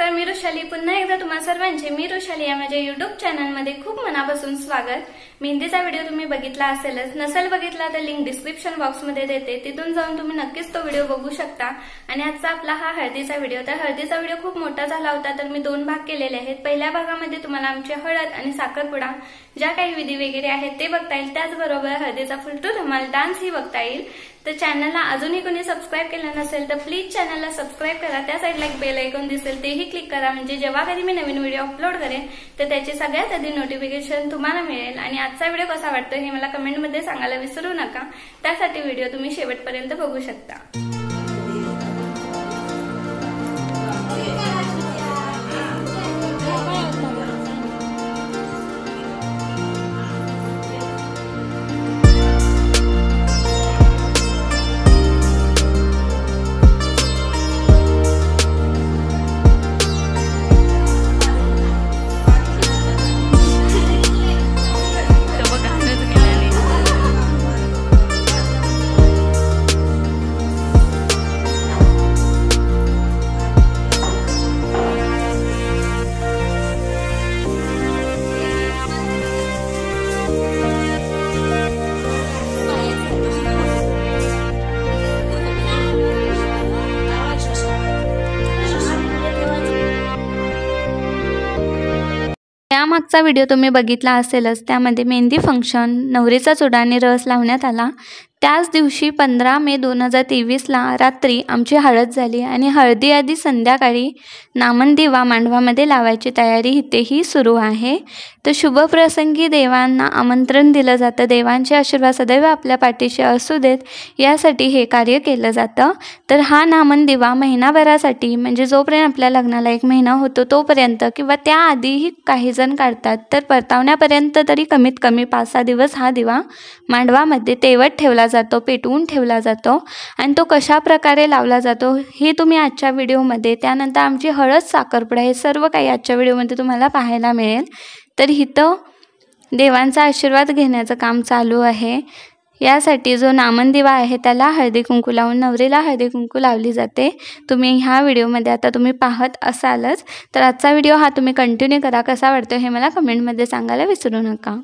नमस्कार, मी रुशाली। पुन्हा एकदा तुम्हा सर्वांचे मी रुशाली या माझ्या YouTube चॅनलमध्ये खूप मनापासून स्वागत। मेहंदीचा व्हिडिओ तुम्ही बघितला असेलच, नसेल बघितला तर लिंक डिस्क्रिप्शन बॉक्समध्ये देते, तिथून जाऊन तुम्ही नक्कीच तो व्हिडिओ बघू शकता। आणि आजचा आपला हा हळदीचा व्हिडिओ, तर हळदीचा व्हिडिओ खूप मोठा झाला होता, तर मी 2 भाग केलेले आहेत। पहिल्या भागामध्ये तुम्हाला आमची हळद आणि साखरपुडा ज्या काही विधी वगैरे आहेत ते बघता येईल, त्याचबरोबर हळदीचा फुलटू धमाल डान्स ही बघता येईल। तर चॅनलला अजूनही कोणी सबस्क्राइब केलं नसेल तर प्लीज चॅनलला सबस्क्राइब करा। त्या साइडला एक बेल आयकॉन दिसेल तेही क्लिक करा, म्हणजे जेव्हा कधी मी नवीन व्हिडिओ अपलोड करेन तर त्याचे सगळ्यात आधी नोटिफिकेशन तुम्हाला मिळेल। आणि आजचा व्हिडिओ कसा वाटतो हे मला कमेंटमध्ये सांगायला विसरू नका, त्यासाठी व्हिडिओ तुम्ही शेवटपर्यंत बघू शकता। यामागचा व्हिडिओ तुम्ही बघितला असेलच, त्यामध्ये मेहंदी फंक्शन, नवरीचा चुडा आणि रस लावण्यात आला। त्याच दिवशी 15 मे 2023 रात्री आमची हळद झाली आणि हळदी आधी संध्याकाळी नामनदिवा मांडवामध्ये लावायची तयारी इथेही सुरू आहे। तर शुभप्रसंगी देवांना आमंत्रण दिलं जातं, देवांचे आशीर्वाद सदैव आपल्या पाठीशी असू देत यासाठी हे कार्य केलं जातं। तर हा नामनदिवा महिनाभरासाठी, म्हणजे जोपर्यंत आपल्या लग्नाला 1 महिना होतो तोपर्यंत किंवा त्याआधीही काही जण काढतात, तर परतावण्यापर्यंत तरी कमीत कमी 5-6 दिवस हा दिवा मांडवामध्ये तेवत ठेवला जातो, पेटवून ठेवला जातो। आणि तो कशा प्रकारे लावला जातो हे तुम्ही आजच्या व्हिडिओमध्ये, त्यानंतर आमची हळद साखरपुडा, हे सर्व काही आजच्या व्हिडिओमध्ये तुम्हाला पाहायला मिळेल। तर इथं देवांचा आशीर्वाद घेण्याचं काम चालू आहे। यासाठी जो नामनदिवा आहे त्याला हळदी कुंकू लावून नवरीला हळदी कुंकू लावली जाते। तुम्ही ह्या व्हिडिओमध्ये आता तुम्ही पाहत असालच, तर आजचा व्हिडिओ हा तुम्ही कंटिन्यू करा। कसा वाटतो हे मला कमेंटमध्ये सांगायला विसरू नका।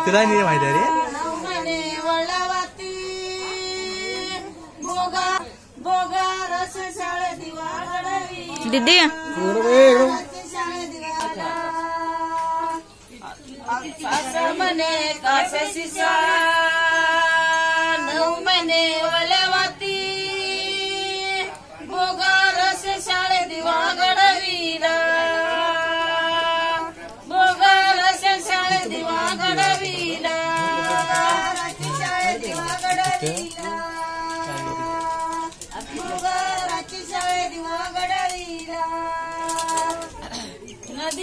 तुला नाही माहिती रे दीदी मने कासे सिसा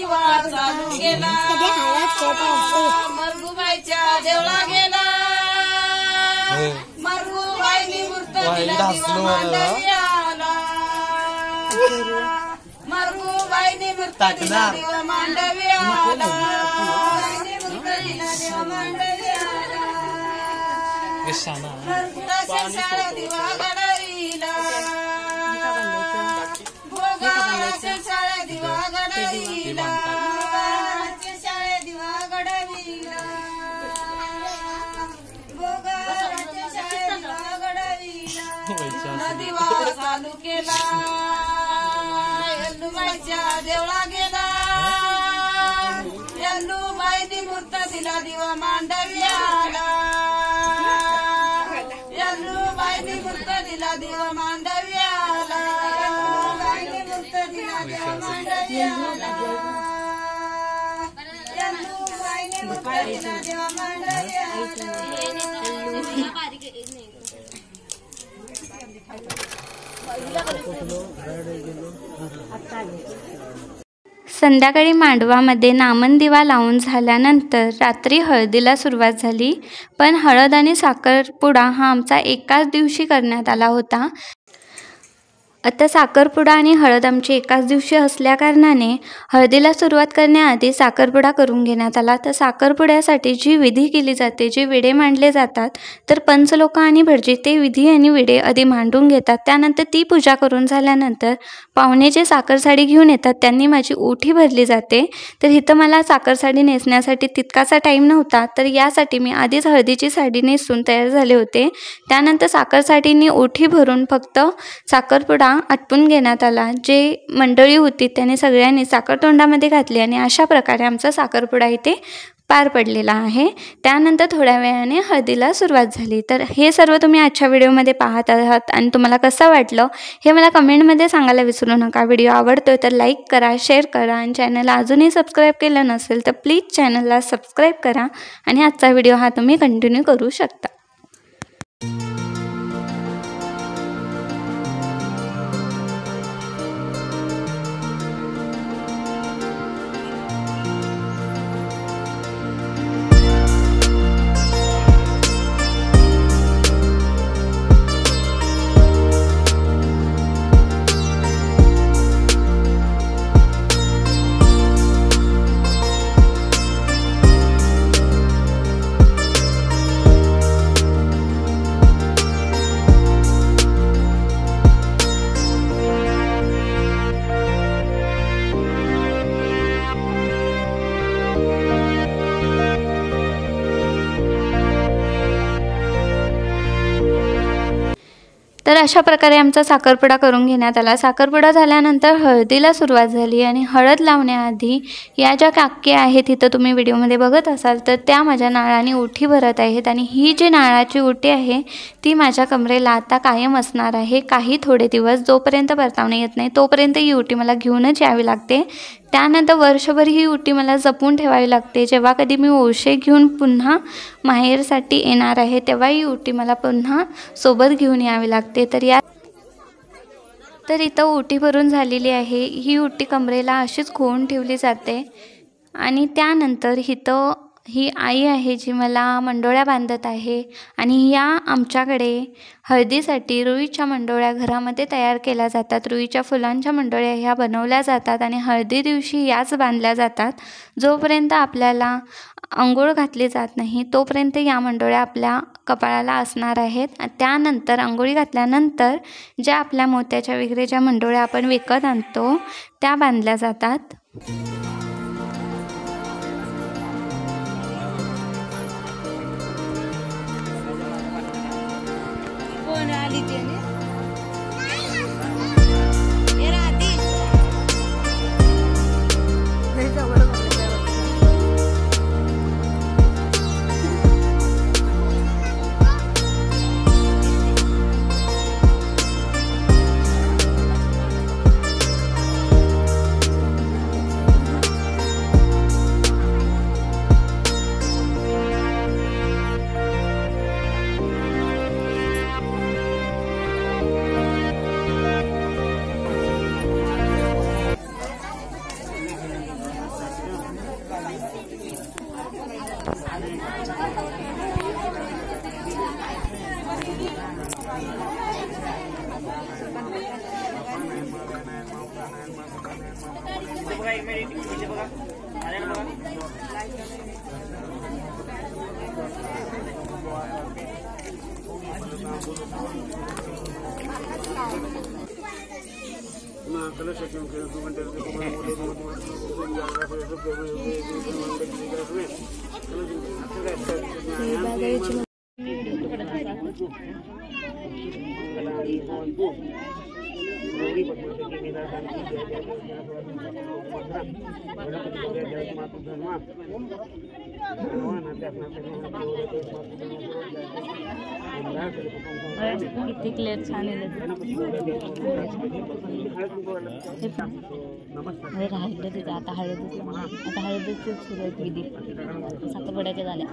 दिवा चालू केला मरगुबाईच्या देवळा गेला मरगुबाईनी मूर्त दिला दिवा मांडवी आला मरगुबाईनी मूर्त दिला दिवा मांडवी आला शाळा दिवा घडविला भोगाच्या शाळा दिवा घडविला शाळा दिवा घडविला भोगाच्या शाळा दिवा घडविला दिवा चालू केला यल्लूबाईच्या देवळा गेला यल्लूबाईनी मूर्त दिला दिवा मांडवी आला यल्लूबाईनी मूर्त दिला दिवा मांडवी आला यल्लूबाईनी मूर्त दिला दिवा मांडवी आला यल्लूबाईनी मूर्त दिला दिवा मांडवी संध्याकाळी मांडवामध्ये नामनदिवा लावून झाल्यानंतर रात्री हळदीला सुरुवात झाली. पण हळद आणि साखरपुडा हा आमचा एकाच दिवशी करण्यात आला होता. आता साखरपुडा आणि हळद आमची एकाच दिवशी असल्याकारणाने हळदीला सुरुवात करण्याआधी साखरपुडा करून घेण्यात आला. तर साखरपुड्यासाठी जी विधी केली जाते, जे विडे मांडले जातात, तर पंच लोक आणि भटजी ते विधी आणि विडे आधी मांडून घेतात. त्यानंतर ती पूजा करून झाल्यानंतर पाहुणे जे साखर साडी घेऊन येतात त्यांनी माझी ओठी भरली जाते. तर इथं मला साखर साडी नेसण्यासाठी तितकासा टाईम नव्हता, तर यासाठी मी आधीच हळदीची साडी नेसून तयार झाले होते. त्यानंतर साखर साडीने ओठी भरून फक्त साखरपुडा आटपून घेण्यात आला. जे मंडळी होती त्याने सगळ्यांनी साखर तोंडामध्ये घातली आणि अशा प्रकारे आमचा साखरपुडा इथे पार पडलेला आहे. त्यानंतर थोड्या वेळाने हळदीला सुरुवात झाली. तर हे सर्व तुम्ही आजच्या व्हिडिओमध्ये पाहत आहात आणि तुम्हाला कसं वाटलं हे मला कमेंटमध्ये सांगायला विसरू नका. व्हिडिओ आवडतोय तर लाईक करा, शेअर करा आणि चॅनलला अजूनही सबस्क्राईब केलं नसेल तर प्लीज चॅनलला सबस्क्राईब करा आणि आजचा व्हिडिओ हा तुम्ही कंटिन्यू करू शकता. तर अशा प्रकारे आमचा साखरपुडा करून घेण्यात आला. साखरपुडा झाल्यानंतर हळदीला सुरुवात झाली आणि हळद लावण्याआधी या ज्या काकी आहेत तिथं तुम्ही व्हिडिओमध्ये बघत असाल तर त्या माझ्या नाळाने ओठी भरत आहेत आणि ही जी नाळाची ओठी आहे ती माझ्या कमरेला आता कायम असणार आहे. काही थोडे दिवस जोपर्यंत परतावणे येत नाही तोपर्यंत ही ओठी मला घेऊनच यावी लागते. त्यानंतर वर्षभर ही ओटी मला जपून ठेवावी लागते. जेव्हा कधी मी ओशे घेऊन पुन्हा माहेरसाठी येणार आहे तेव्हा ही ओटी मला पुन्हा सोबत घेऊन यावी लागते. तर इथं ओटी भरून झालेली आहे. ही ओटी कमरेला अशीच खोवून ठेवली जाते आणि त्यानंतर इथं ही आई आहे जी मला मंडोळ्या बांधत आहे आणि या आमच्याकडे हळदीसाठी रुईच्या मंडोळ्या घरामध्ये तयार केल्या जातात. रुईच्या फुलांच्या मंडोळ्या ह्या बनवल्या जातात आणि हळदी दिवशी याच बांधल्या जातात. जोपर्यंत आपल्याला अंघोळ घातली जात नाही तोपर्यंत या मंडोळ्या आपल्या कपाळाला असणार आहेत. त्यानंतर अंघोळी घातल्यानंतर ज्या आपल्या मोत्याच्या वगैरे ज्या मंडोळ्या आपण विकत आणतो त्या बांधल्या जातात. किती क्लिअर छान आहे राहिलं तिथं आता हळदच सुरू आहे विधी साखरपुड्याच्या झाल्या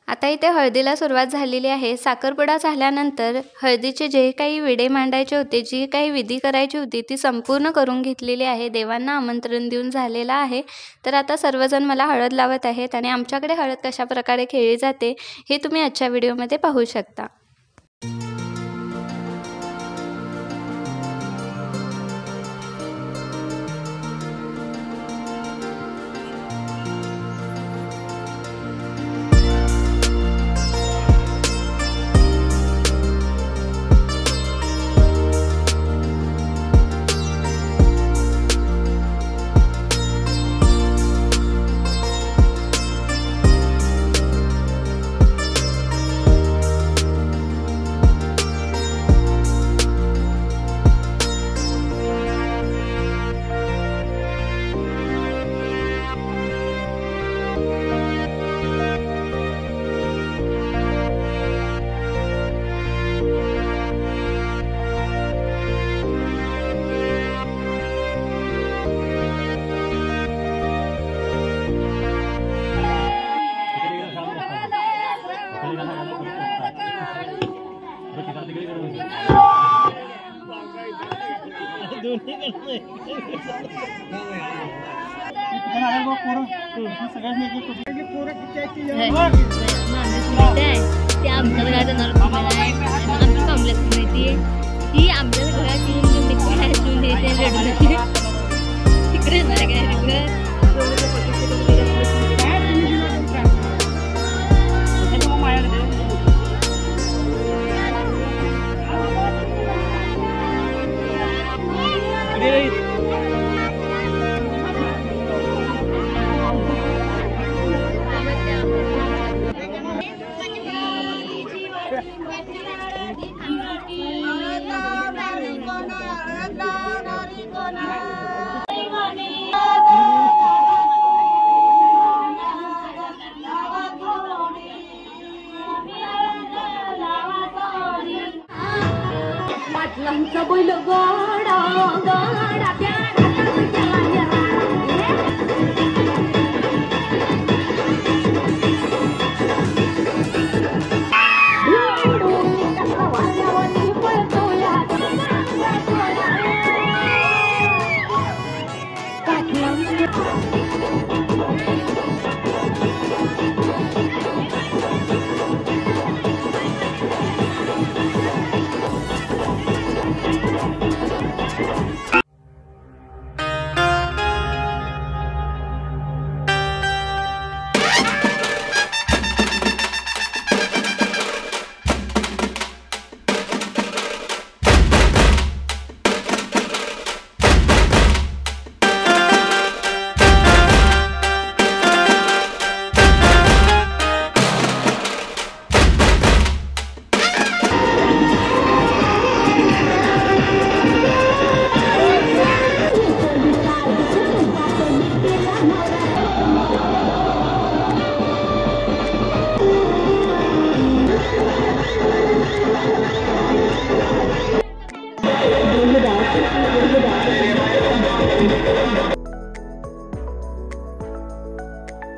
आता इथे हळदीला सुरुवात झालेली आहे। साखरपुडा झाल्यानंतर हळदीचे जे काही विडे मांडायचे होते, जी काही विधी करायची होती ती संपूर्ण करून घेतलेली आहे। देवांना आमंत्रण देऊन झालेला आहे। तर आता सर्वजण मला हळद लावत आहेत आणि आमच्याकडे हळद कशा प्रकारे खेळली जाते हे तुम्ही आजच्या व्हिडिओमध्ये पाहू शकता। ते आमच्या घरात आमची कॉम्प्लेक्स माहिती आहे ती आमच्या घरात येऊन रडून